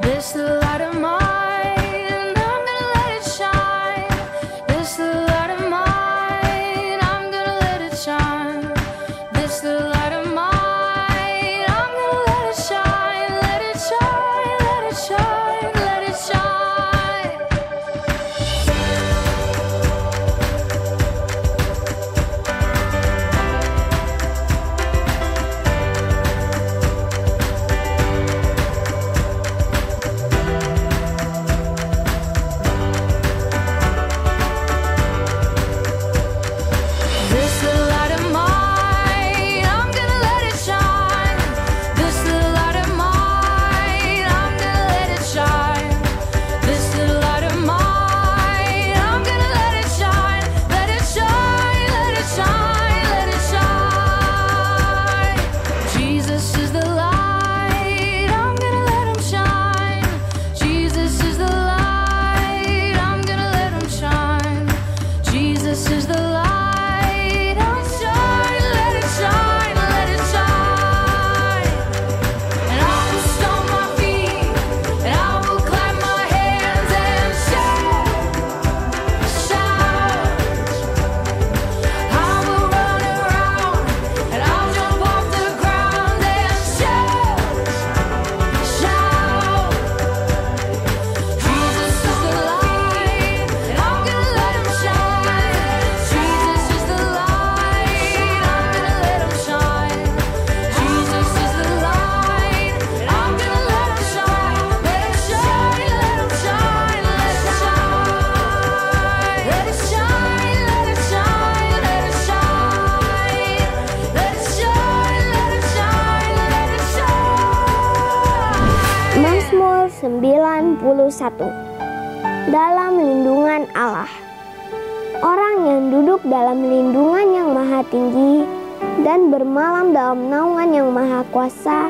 This the light of mine, I'm gonna let it shine. This the light of mine, I'm gonna let it shine. This the light of mine, I'm gonna let it shine. Let it shine, let it shine, let it shine. This the light of mine, I'm gonna let it shine. This the light of mine, I'm gonna let it shine. This the light of mine, I'm gonna let it shine. Let it shine, let it shine, let it shine. Jesus is the light, I'm gonna let him shine. Jesus is the light, I'm gonna let him shine. Jesus is the light. Mazmur 91. Dalam lindungan Allah. Orang yang duduk dalam lindungan yang maha tinggi dan bermalam dalam naungan yang maha kuasa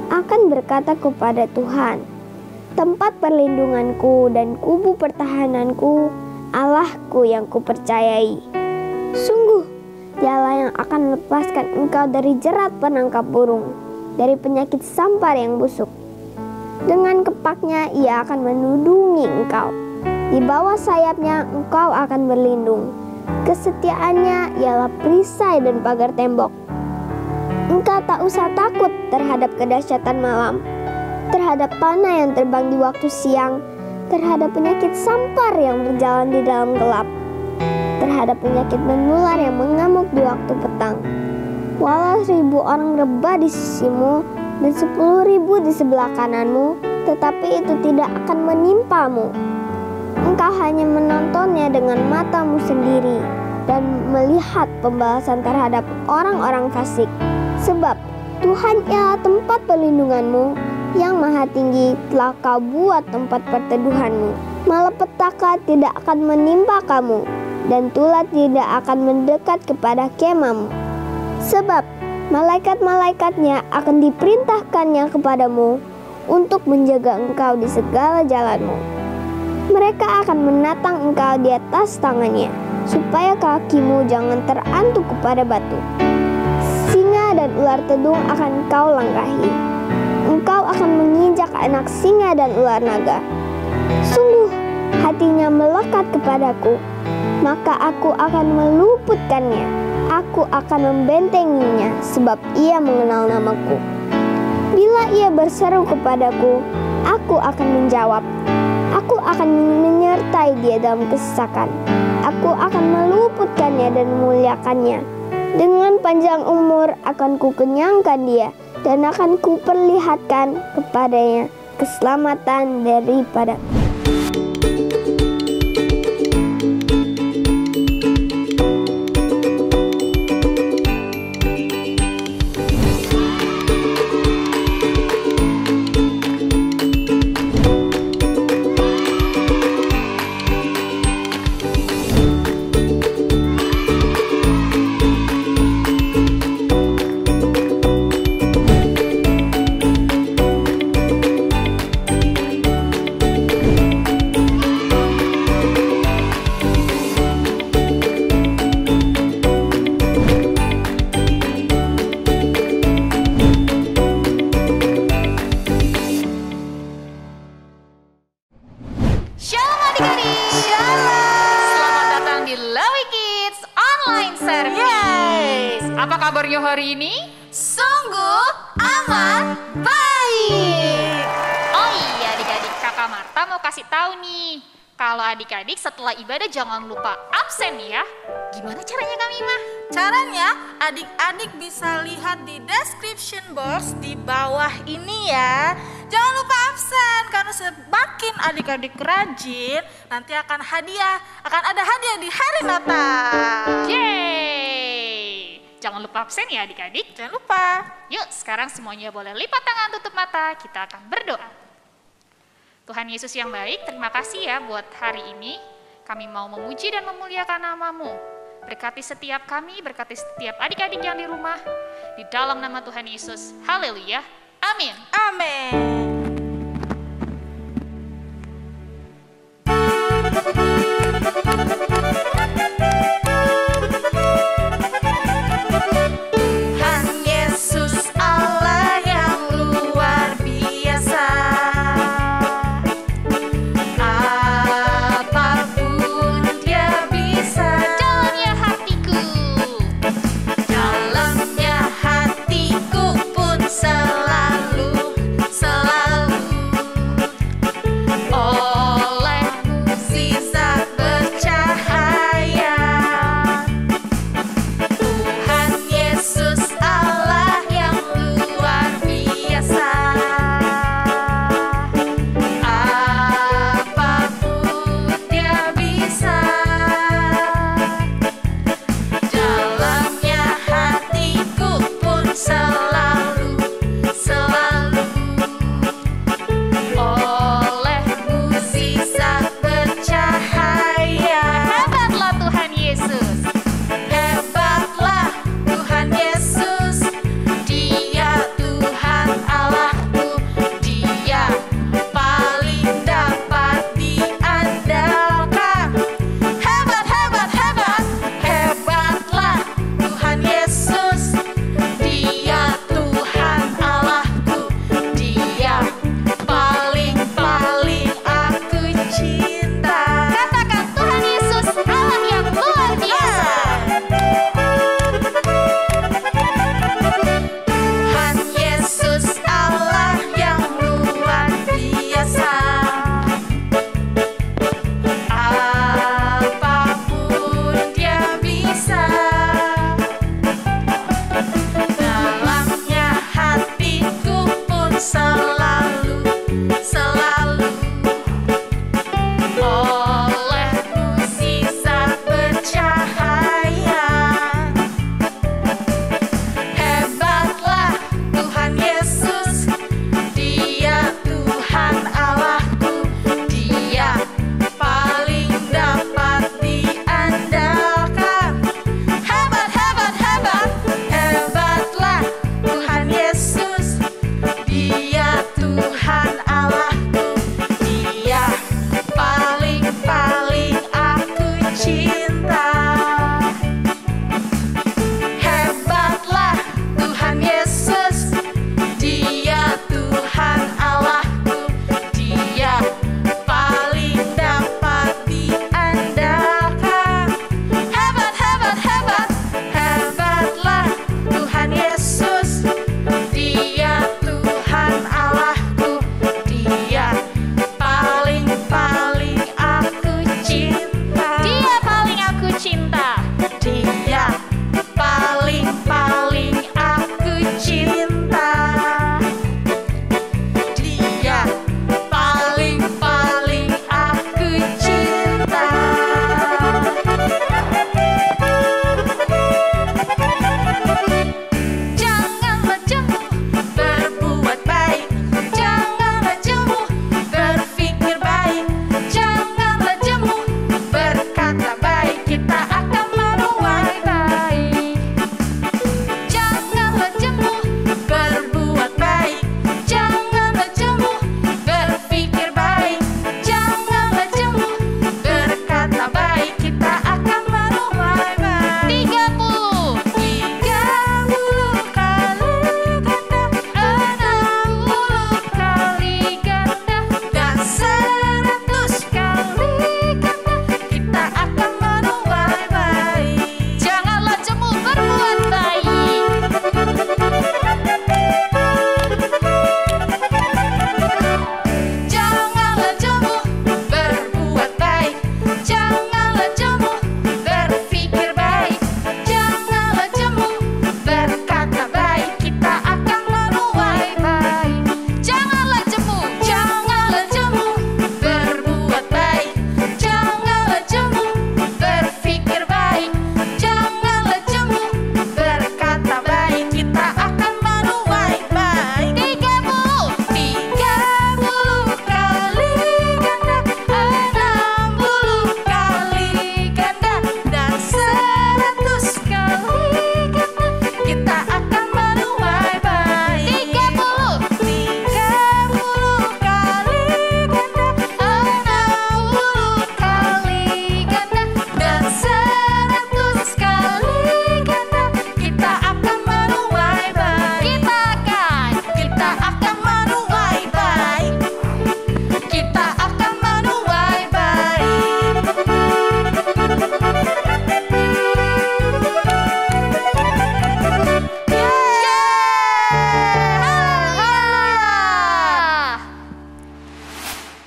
akan berkata kepada Tuhan, tempat perlindunganku dan kubu pertahananku, Allahku yang kupercayai. Sungguh, Dialah yang akan melepaskan engkau dari jerat penangkap burung, dari penyakit sampar yang busuk. Dengan kepaknya ia akan menudungi engkau. Di bawah sayapnya engkau akan berlindung. Kesetiaannya ialah perisai dan pagar tembok. Engkau tak usah takut terhadap kedahsyatan malam, terhadap panah yang terbang di waktu siang, terhadap penyakit sampar yang berjalan di dalam gelap, terhadap penyakit menular yang mengamuk di waktu petang. Walau 1000 orang rebah di sisimu dan 10.000 di sebelah kananmu, tetapi itu tidak akan menimpamu. Engkau hanya menontonnya dengan matamu sendiri dan melihat pembalasan terhadap orang-orang fasik. Sebab Tuhan ialah tempat perlindunganmu, yang maha tinggi telah kau buat tempat perteduhanmu. Malapetaka tidak akan menimpa kamu, dan tulah tidak akan mendekat kepada kemahmu. Sebab malaikat-malaikatnya akan diperintahkannya kepadamu untuk menjaga engkau di segala jalanmu. Mereka akan menatang engkau di atas tangannya, supaya kakimu jangan terantuk kepada batu. Singa dan ular tedung akan kau langkahi. Engkau akan menginjak anak singa dan ular naga. Sungguh, hatinya melekat kepadaku, maka aku akan meluputkannya. Aku akan membentenginya, sebab ia mengenal namaku. Bila ia berseru kepadaku, aku akan menjawab. Aku akan menyertai dia dalam kesesakan. Aku akan meluputkannya dan memuliakannya. Dengan panjang umur akan kukenyangkan dia, dan akan kuperlihatkan kepadanya keselamatan daripada kabarnya hari ini? Sungguh amat baik. Oh iya adik-adik, Kakak Marta mau kasih tahu nih. Kalau adik-adik setelah ibadah jangan lupa absen ya. Gimana caranya Kak Mima? Caranya adik-adik bisa lihat di description box di bawah ini ya. Jangan lupa absen karena semakin adik-adik rajin nanti akan ada hadiah di hari Natal. Yeay! Jangan lupa absen ya adik-adik. Jangan lupa. Yuk sekarang semuanya boleh lipat tangan, tutup mata, kita akan berdoa. Tuhan Yesus yang baik, terima kasih ya buat hari ini. Kami mau memuji dan memuliakan nama-Mu. Berkati setiap kami, berkati setiap adik-adik yang di rumah. Di dalam nama Tuhan Yesus. Haleluya. Amin. Amin. Tuhan Yesus Allah yang luar biasa. Apapun Dia bisa. Dalamnya hatiku. Dalamnya hatiku pun selalu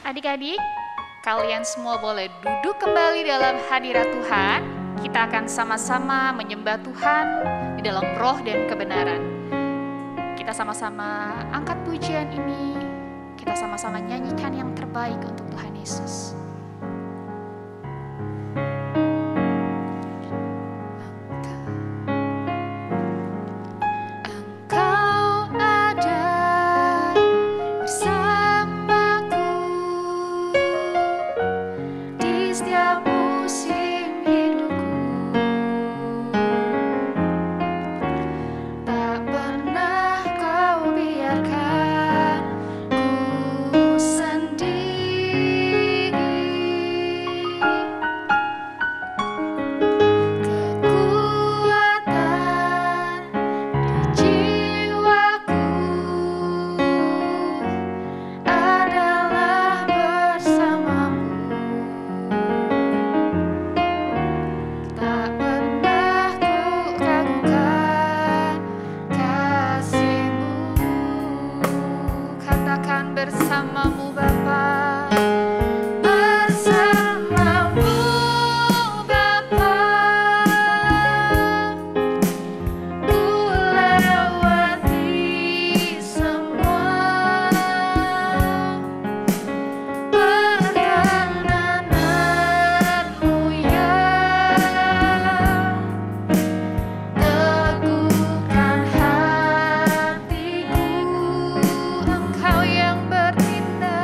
Adik-adik, kalian semua boleh duduk kembali dalam hadirat Tuhan. Kita akan sama-sama menyembah Tuhan di dalam roh dan kebenaran. Kita sama-sama angkat pujian ini. Kita sama-sama nyanyikan yang terbaik untuk Tuhan Yesus. Bersamamu Bapa, bersamamu Bapa, ku lewati semua perkenananmu ya, teguhkan hatiku, Engkau yang bertindak.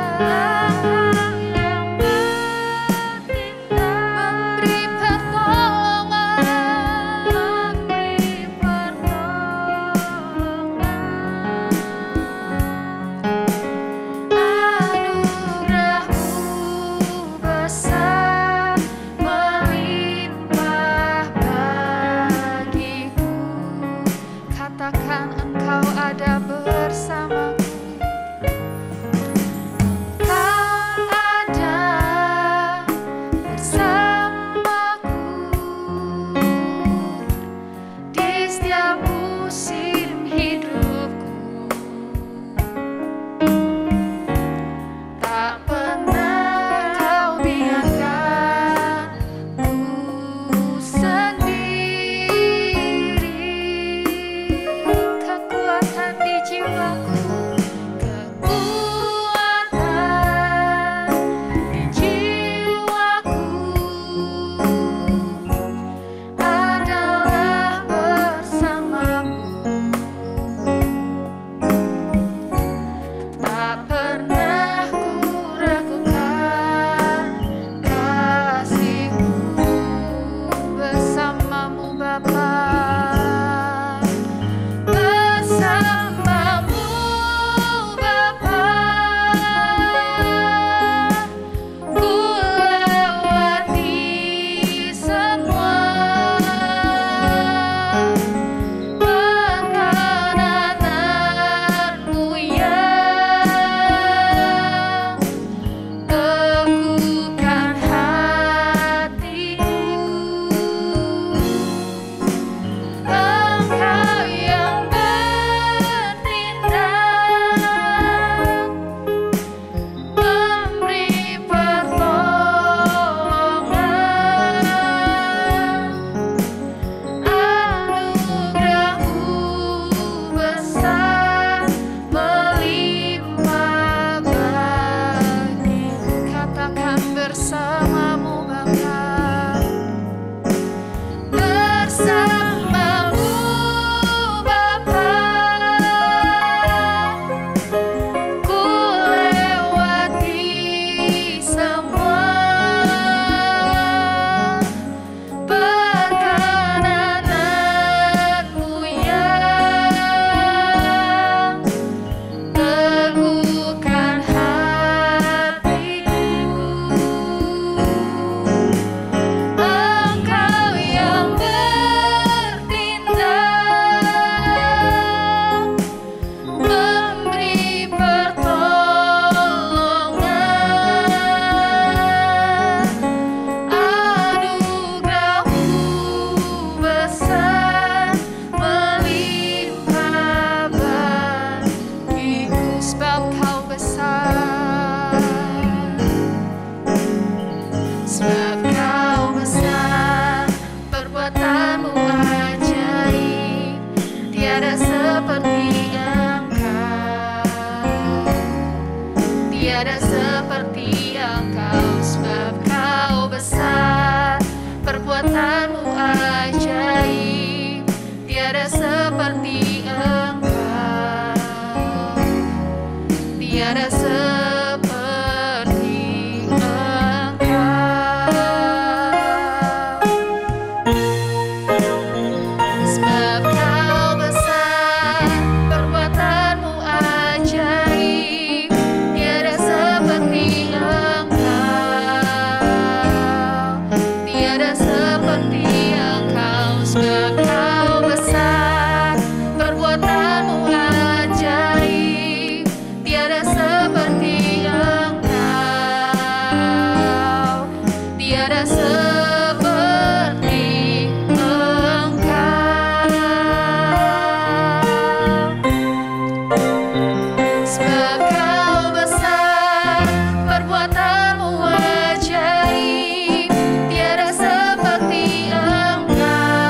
tiada seperti Engkau, sebab Kau besar, perbuatanmu ajaib, tiada seperti Engkau, tiada seperti Engkau. Sebab Kau besar, perbuatanmu ajaib, tiada seperti Engkau, tiada seperti Engkau. Sebab Kau besar, perbuatanmu ajaib, tiada seperti Engkau, tiada seperti Engkau. Sebab Kau besar, perbuatanmu ajaib, tiada seperti Engkau,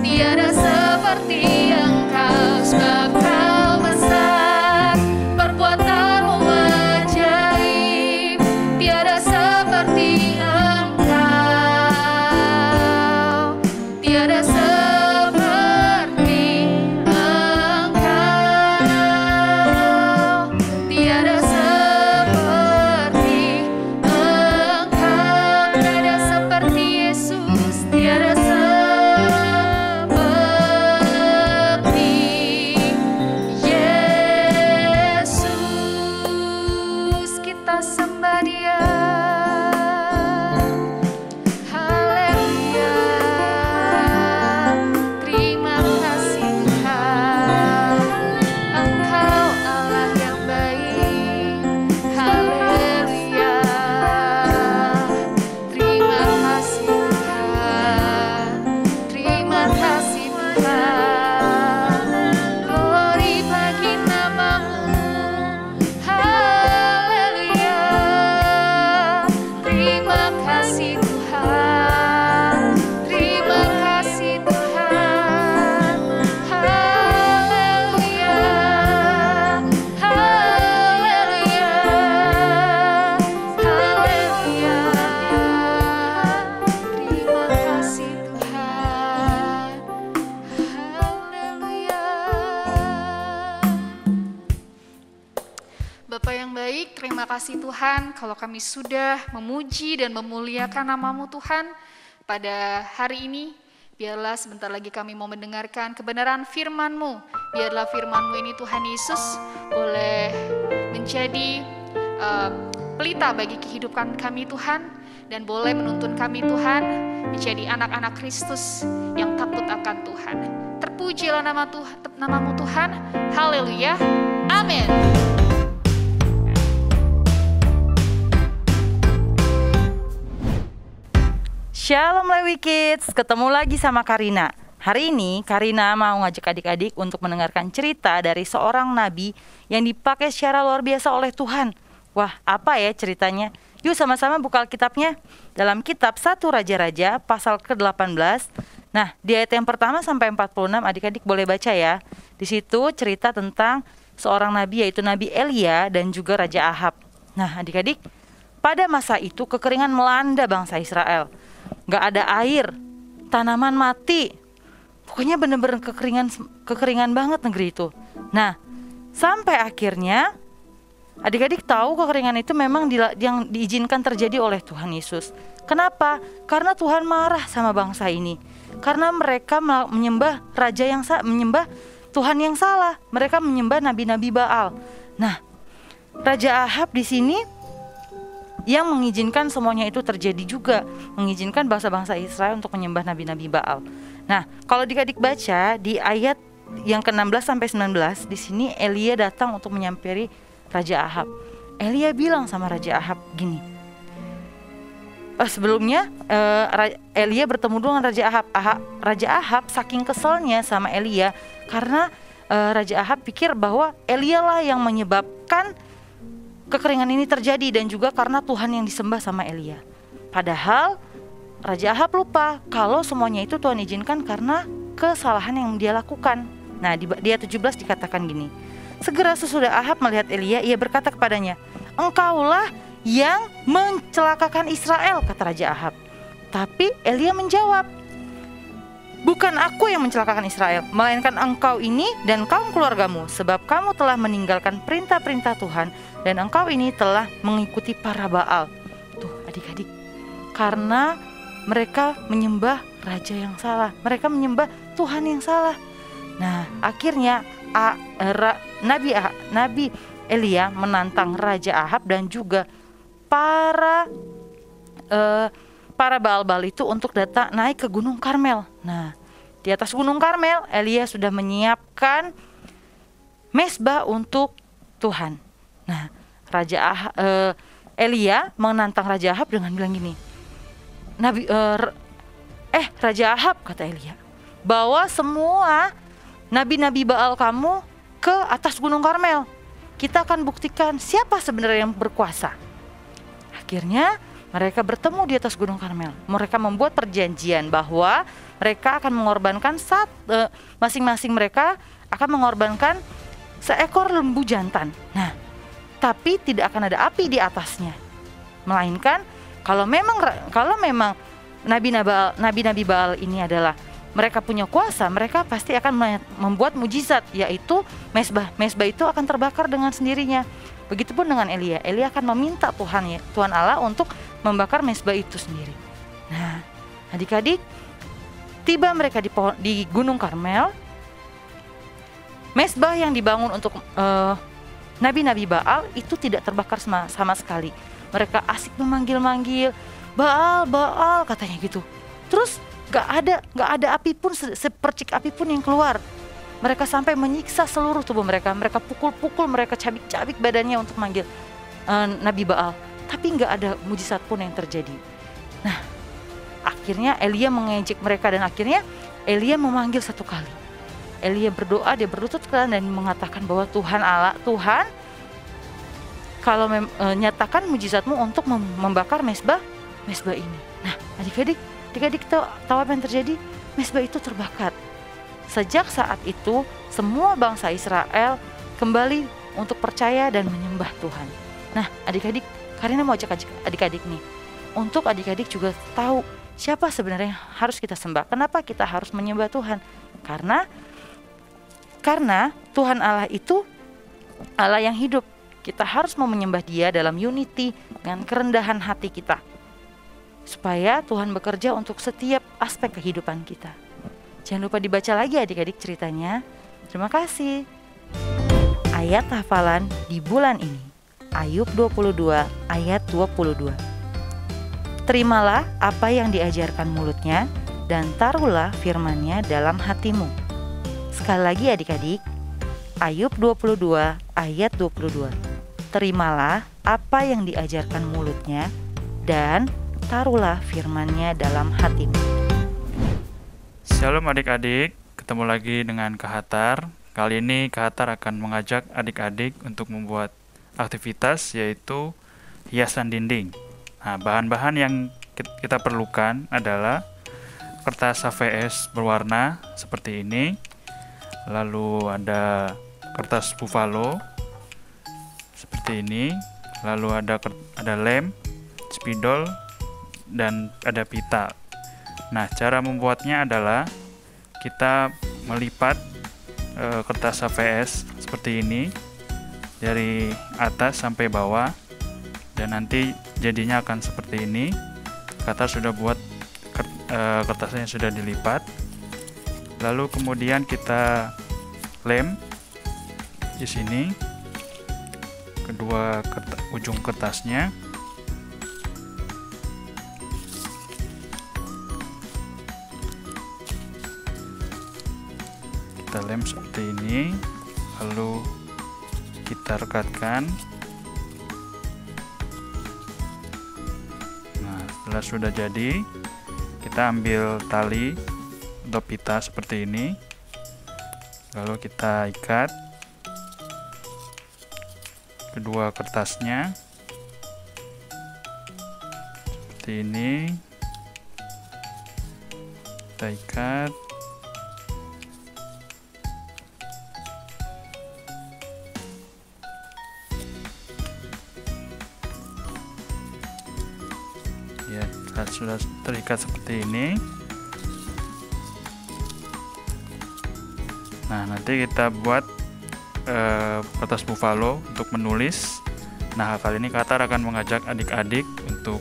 tiada seperti Engkau. Sebab Kau besar, perbuatanmu ajaib, tiada seperti Engkau, tiada seperti Engkau, tiada seperti Engkau, tiada seperti Yesus, tiada seperti Yesus. Kita sembah Dia. Haleluya. Terima kasih Tuhan, Engkau Allah yang baik. Haleluya. Terima kasih Tuhan, terima kasih Tuhan. Glory bagi nama-Mu. Haleluya. Terima kasih Tuhan, terima kasih Tuhan. Haleluya. Haleluya. Haleluya. Terima kasih Tuhan. Haleluya. Bapa yang baik, terima kasih Tuhan kalau kami sudah memuji dan memuliakan nama-Mu Tuhan pada hari ini. Biarlah sebentar lagi kami mau mendengarkan kebenaran firman-Mu. Biarlah firman-Mu ini Tuhan Yesus boleh menjadi pelita bagi kehidupan kami Tuhan, dan boleh menuntun kami Tuhan menjadi anak-anak Kristus yang takut akan Tuhan. Terpujilah nama-Mu Tuhan. Haleluya. Amin. Shalom Lewi Kids, ketemu lagi sama Karina. Hari ini Karina mau ngajak adik-adik untuk mendengarkan cerita dari seorang nabi yang dipakai secara luar biasa oleh Tuhan. Wah, apa ya ceritanya? Yuk sama-sama buka Alkitabnya. Dalam kitab 1 Raja-Raja pasal ke-18. Nah, di ayat yang pertama sampai 46 adik-adik boleh baca ya. Di situ cerita tentang seorang nabi, yaitu Nabi Elia dan juga Raja Ahab. Nah, adik-adik, pada masa itu kekeringan melanda bangsa Israel. Gak ada air, tanaman mati. Pokoknya bener-bener kekeringan banget negeri itu. Nah, sampai akhirnya adik-adik tahu kekeringan itu memang yang diizinkan terjadi oleh Tuhan Yesus. Kenapa? Karena Tuhan marah sama bangsa ini. Karena mereka menyembah menyembah Tuhan yang salah. Mereka menyembah nabi-nabi Baal. Nah, Raja Ahab di sini yang mengizinkan semuanya itu terjadi juga, mengizinkan bangsa-bangsa Israel untuk menyembah nabi-nabi Baal. Nah, kalau adik-adik baca di ayat yang ke-16 sampai 19, di sini Elia datang untuk menyampiri Raja Ahab. Elia bilang sama Raja Ahab gini. Sebelumnya Elia bertemu dengan Raja Ahab. Raja Ahab saking keselnya sama Elia karena Raja Ahab pikir bahwa Elia lah yang menyebabkan kekeringan ini terjadi, dan juga karena Tuhan yang disembah sama Elia. Padahal Raja Ahab lupa kalau semuanya itu Tuhan izinkan karena kesalahan yang dia lakukan. Nah, di ayat 17 dikatakan gini. Segera sesudah Ahab melihat Elia, ia berkata kepadanya, "Engkaulah yang mencelakakan Israel," kata Raja Ahab. Tapi Elia menjawab, "Bukan aku yang mencelakakan Israel, melainkan engkau ini dan kaum keluargamu, sebab kamu telah meninggalkan perintah-perintah Tuhan, dan engkau ini telah mengikuti para Baal." Tuh adik-adik, karena mereka menyembah raja yang salah, mereka menyembah Tuhan yang salah. Nah, akhirnya Nabi Elia menantang Raja Ahab dan juga para Baal-Baal itu untuk datang naik ke Gunung Karmel. Nah, di atas Gunung Karmel, Elia sudah menyiapkan mezbah untuk Tuhan. Nah, Elia menantang Raja Ahab dengan bilang gini, Raja Ahab, kata Elia, bawa semua nabi-nabi Baal kamu ke atas Gunung Karmel. Kita akan buktikan siapa sebenarnya yang berkuasa. Akhirnya mereka bertemu di atas Gunung Karmel. Mereka membuat perjanjian bahwa mereka akan mengorbankan masing-masing mereka akan mengorbankan seekor lembu jantan. Nah, tapi tidak akan ada api di atasnya. Melainkan kalau memang nabi-nabi Baal ini adalah mereka punya kuasa, mereka pasti akan membuat mujizat, yaitu mezbah itu akan terbakar dengan sendirinya. Begitupun dengan Elia akan meminta Tuhan Allah untuk membakar mezbah itu sendiri. Nah, adik-adik, tiba mereka di Gunung Karmel. Mezbah yang dibangun untuk nabi-nabi Baal itu tidak terbakar sama sekali. Mereka asik memanggil-manggil, "Baal, Baal," katanya gitu. Terus gak ada api pun, sepercik api pun yang keluar. Mereka sampai menyiksa seluruh tubuh mereka. Mereka pukul-pukul, mereka cabik-cabik badannya untuk manggil Nabi Baal. Tapi gak ada mujizat pun yang terjadi. Nah, akhirnya Elia mengejek mereka dan akhirnya Elia memanggil satu kali. Elia berdoa, dia berlutut dan mengatakan bahwa Tuhan Allah, Tuhan, kalau nyatakan mujizatmu untuk membakar mezbah ini. Nah, adik-adik tahu apa yang terjadi? Mezbah itu terbakar. Sejak saat itu, semua bangsa Israel kembali untuk percaya dan menyembah Tuhan. Nah, adik-adik, Karina mau ajak adik-adik nih, untuk adik-adik juga tahu siapa sebenarnya yang harus kita sembah. Kenapa kita harus menyembah Tuhan? Karena Tuhan Allah itu Allah yang hidup. Kita harus mau menyembah Dia dalam unity dengan kerendahan hati kita, supaya Tuhan bekerja untuk setiap aspek kehidupan kita. Jangan lupa dibaca lagi adik-adik ceritanya. Terima kasih. Ayat hafalan di bulan ini, Ayub 22 ayat 22. Terimalah apa yang diajarkan mulutnya dan taruhlah firman-Nya dalam hatimu. Sekali lagi adik-adik, Ayub 22 ayat 22. Terimalah apa yang diajarkan mulutnya dan taruhlah firman-Nya dalam hatimu. Shalom adik-adik, ketemu lagi dengan Kak Hatar. Kali ini Kak Hatar akan mengajak adik-adik untuk membuat aktivitas, yaitu hiasan dinding. Nah, bahan-bahan yang kita perlukan adalah kertas HVS berwarna seperti ini, lalu ada kertas buffalo seperti ini, lalu ada lem, spidol, dan ada pita. Nah, cara membuatnya adalah kita melipat kertas HVS seperti ini dari atas sampai bawah, dan nanti jadinya akan seperti ini. Kata sudah buat kertasnya sudah dilipat, lalu kemudian kita lem di sini kedua ujung kertasnya. Kita lem seperti ini, lalu kita rekatkan. Nah, setelah sudah jadi, kita ambil tali atau pita seperti ini, lalu kita ikat kedua kertasnya seperti ini. Kita ikat. Nah, sudah terikat seperti ini. Nah, nanti kita buat kertas buffalo untuk menulis. Nah, kali ini Kak Atar akan mengajak adik-adik untuk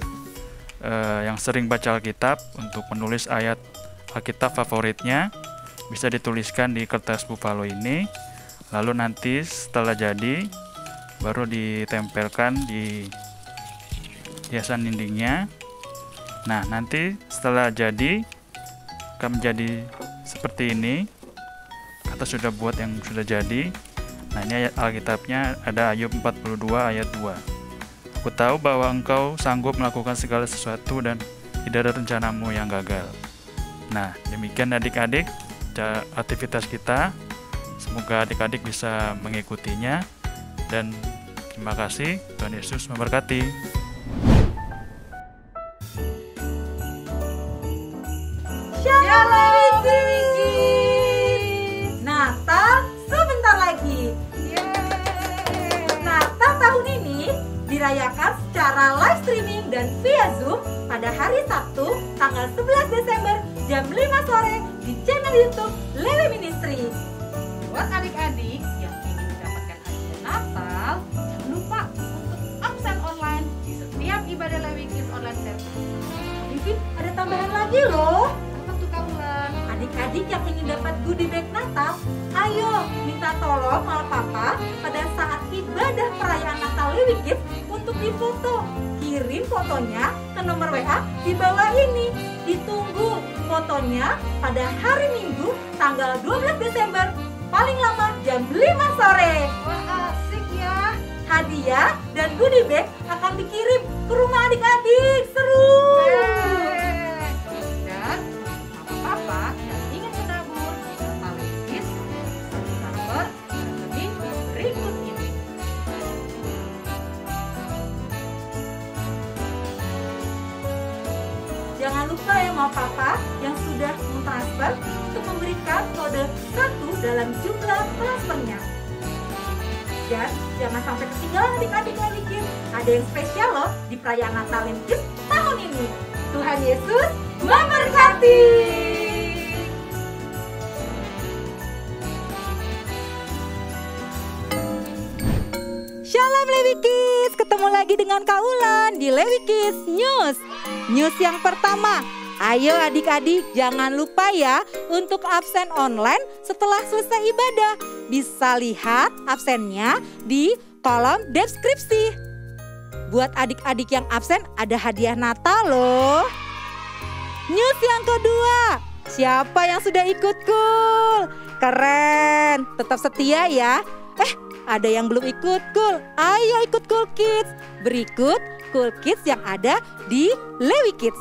yang sering baca Alkitab untuk menulis ayat Alkitab favoritnya. Bisa dituliskan di kertas buffalo ini. Lalu nanti setelah jadi baru ditempelkan di hiasan dindingnya. Nah, nanti setelah jadi akan menjadi seperti ini. Kita sudah buat yang sudah jadi. Nah, ini ayat Alkitabnya ada Ayub 42 ayat 2. Aku tahu bahwa engkau sanggup melakukan segala sesuatu dan tidak ada rencanamu yang gagal. Nah, demikian adik-adik aktivitas kita. Semoga adik-adik bisa mengikutinya. Dan terima kasih. Tuhan Yesus memberkati. Shalom Wikis. Natal sebentar lagi. Natal tahun ini dirayakan secara live streaming dan via Zoom pada hari Sabtu tanggal 11 Desember jam 5 sore di channel YouTube Lewi Ministry. Buat adik-adik yang ingin mendapatkan hadiah Natal, jangan lupa untuk absen online di setiap ibadah Lewi Kids Online Service. Wikis, ada tambahan lagi loh. Apa tuh Kak Ulan? Adik-adik yang ingin dapat goodie bag Natal, ayo minta tolong Mama Papa pada saat ibadah perayaan Natal Lewi Kids untuk difoto. Kirim fotonya ke nomor WA di bawah ini. Ditunggu fotonya pada hari Minggu tanggal 12 Desember, paling lama jam 5 sore. Wah, asik ya. Hadiah dan goodie bag akan dikirim ke rumah adik-adik. Seru. Dan Papa yang ingin menabur di Natal Lewi Kids, bisa transfer ke rekening berikut ini. Jangan lupa ya Mama Papa yang sudah mentransfer untuk memberikan kode 1 dalam jumlah transfernya. Dan jangan sampai ketinggalan adik-adik Lewi Kids. Ada yang spesial loh di perayaan Natal Lewi Kids tahun ini. Tuhan Yesus memberkati. Shalom Lewi Kids, ketemu lagi dengan Kak Ulan di Lewi Kids News. News yang pertama, ayo adik-adik jangan lupa ya untuk absen online setelah selesai ibadah. Bisa lihat absennya di kolom deskripsi. Buat adik-adik yang absen ada hadiah Natal loh. News yang kedua, siapa yang sudah ikut Cool? Keren, tetap setia ya. Ada yang belum ikut Cool, ayo ikut Cool Kids. Berikut Cool Kids yang ada di Lewi Kids.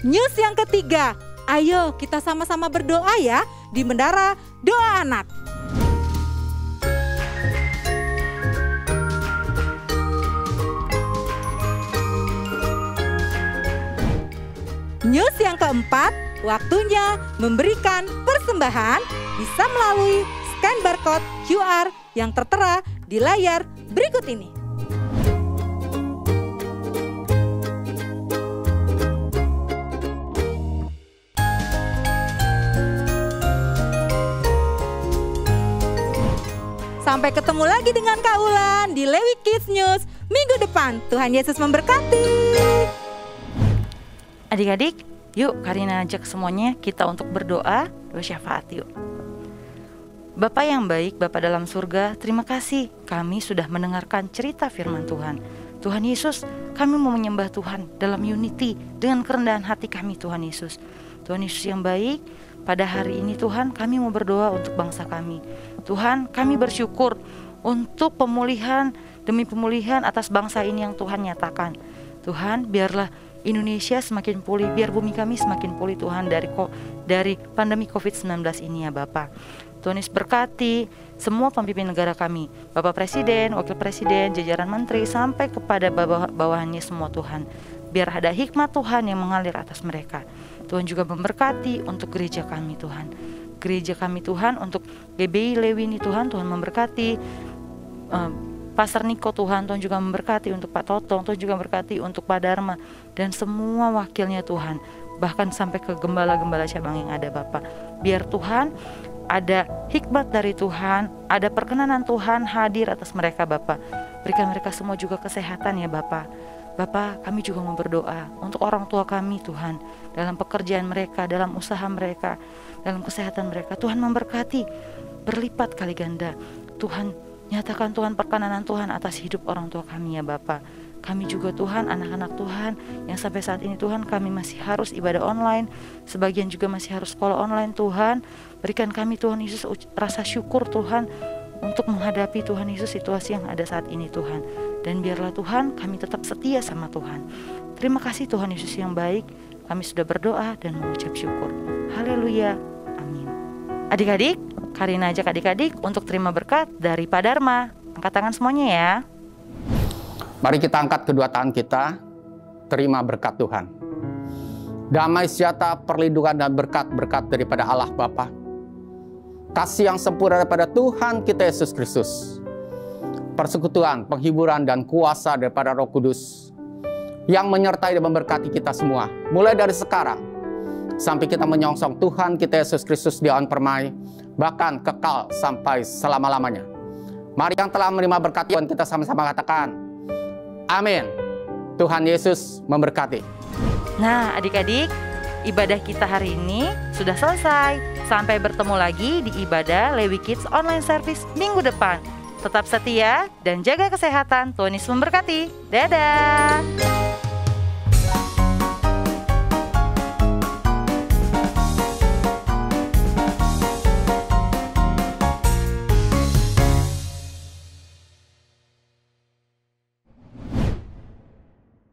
News yang ketiga, ayo kita sama-sama berdoa ya di Menara Doa Anak. News yang keempat, waktunya memberikan persembahan bisa melalui scan barcode QR yang tertera di layar berikut ini. Sampai ketemu lagi dengan Kak Ulan di Lewi Kids News minggu depan. Tuhan Yesus memberkati. Adik-adik, yuk Karina ajak semuanya kita untuk berdoa, doa syafaat yuk. Bapa yang baik, Bapa dalam surga, terima kasih kami sudah mendengarkan cerita firman Tuhan. Tuhan Yesus, kami mau menyembah Tuhan dalam unity dengan kerendahan hati kami Tuhan Yesus. Tuhan Yesus yang baik, pada hari ini Tuhan kami mau berdoa untuk bangsa kami. Tuhan, kami bersyukur untuk pemulihan demi pemulihan atas bangsa ini yang Tuhan nyatakan. Tuhan, biarlah Indonesia semakin pulih, biar bumi kami semakin pulih Tuhan dari pandemi COVID-19 ini ya Bapak. Tuhan Yesus berkati semua pemimpin negara kami, Bapak Presiden, Wakil Presiden, jajaran Menteri, sampai kepada bawahannya semua Tuhan. Biar ada hikmat Tuhan yang mengalir atas mereka. Tuhan juga memberkati untuk gereja kami Tuhan. Gereja kami Tuhan, untuk GBI Lewi ini Tuhan, Tuhan memberkati. Pastor Niko Tuhan, Tuhan juga memberkati untuk Pak Totong, Tuhan juga memberkati untuk Pak Dharma dan semua wakilnya Tuhan, bahkan sampai ke gembala-gembala cabang yang ada Bapak. Biar Tuhan ada hikmat dari Tuhan, ada perkenanan Tuhan hadir atas mereka Bapak. Berikan mereka semua juga kesehatan ya Bapak. Bapak, kami juga mau berdoa untuk orang tua kami Tuhan, dalam pekerjaan mereka, dalam usaha mereka, dalam kesehatan mereka. Tuhan memberkati berlipat kali ganda. Tuhan nyatakan Tuhan perkenanan Tuhan atas hidup orang tua kami ya Bapak. Kami juga Tuhan, anak-anak Tuhan yang sampai saat ini Tuhan kami masih harus ibadah online, sebagian juga masih harus sekolah online Tuhan. Berikan kami Tuhan Yesus rasa syukur Tuhan untuk menghadapi Tuhan Yesus situasi yang ada saat ini Tuhan. Dan biarlah Tuhan kami tetap setia sama Tuhan. Terima kasih Tuhan Yesus yang baik. Kami sudah berdoa dan mengucap syukur. Haleluya. Amin. Adik-adik, Karina ajak adik-adik untuk terima berkat dari Pak Dharma. Angkat tangan semuanya ya. Mari kita angkat kedua tangan kita, terima berkat Tuhan. Damai sejahtera, perlindungan dan berkat-berkat daripada Allah Bapa. Kasih yang sempurna daripada Tuhan kita Yesus Kristus. Persekutuan, penghiburan dan kuasa daripada Roh Kudus yang menyertai dan memberkati kita semua. Mulai dari sekarang sampai kita menyongsong Tuhan kita Yesus Kristus di awan permai, bahkan kekal sampai selama-lamanya. Mari yang telah menerima berkat Tuhan kita sama-sama katakan amin. Tuhan Yesus memberkati. Nah adik-adik, ibadah kita hari ini sudah selesai. Sampai bertemu lagi di ibadah Lewi Kids Online Service minggu depan. Tetap setia dan jaga kesehatan. Tuhan Yesus memberkati. Dadah.